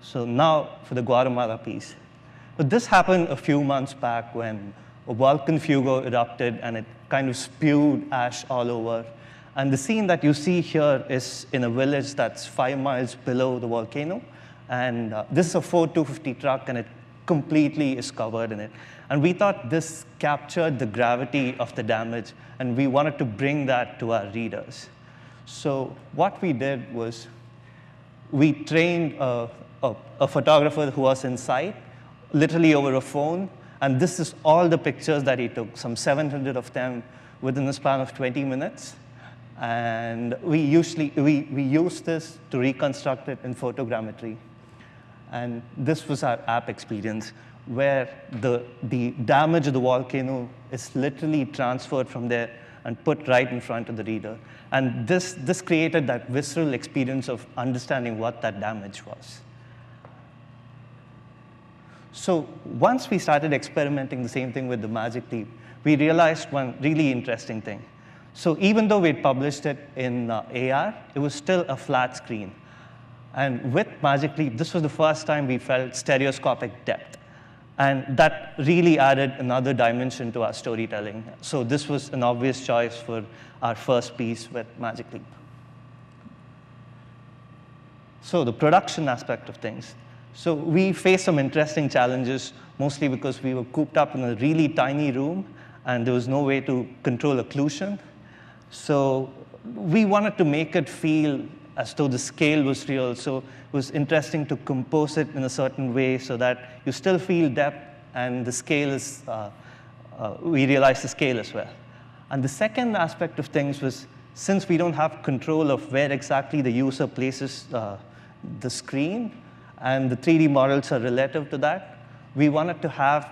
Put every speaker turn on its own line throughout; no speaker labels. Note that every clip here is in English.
So now for the Guatemala piece. But this happened a few months back when a volcan fuego erupted and it kind of spewed ash all over. And the scene that you see here is in a village that's 5 miles below the volcano. And this is a Ford 250 truck, and it completely is covered in it. And we thought this captured the gravity of the damage, and we wanted to bring that to our readers. So what we did was we trained a photographer who was inside, literally over a phone. And this is all the pictures that he took, some 700 of them within the span of 20 minutes. And we use this to reconstruct it in photogrammetry. And this was our app experience, where the damage of the volcano is literally transferred from there and put right in front of the reader. And this created that visceral experience of understanding what that damage was. So once we started experimenting the same thing with the MagicLeap, we realized one really interesting thing. So even though we'd published it in AR, it was still a flat screen. And with MagicLeap, this was the first time we felt stereoscopic depth. And that really added another dimension to our storytelling. So this was an obvious choice for our first piece with MagicLeap. So the production aspect of things. So we faced some interesting challenges, mostly because we were cooped up in a really tiny room, and there was no way to control occlusion. So we wanted to make it feel as though the scale was real. So it was interesting to compose it in a certain way so that you still feel depth, and the scale is, we realized the scale as well. And the second aspect of things was, since we don't have control of where exactly the user places the screen, and the 3D models are relative to that, we wanted to have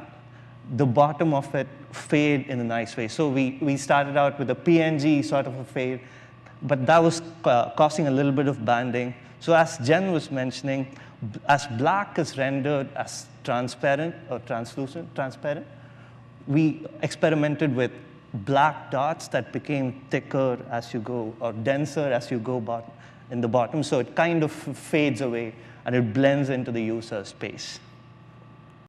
the bottom of it fade in a nice way. So we started out with a PNG sort of a fade, but that was causing a little bit of banding. So as Jen was mentioning, as black is rendered as transparent or transparent, we experimented with black dots that became thicker as you go, or denser as you go in the bottom. So it kind of fades away, and it blends into the user space.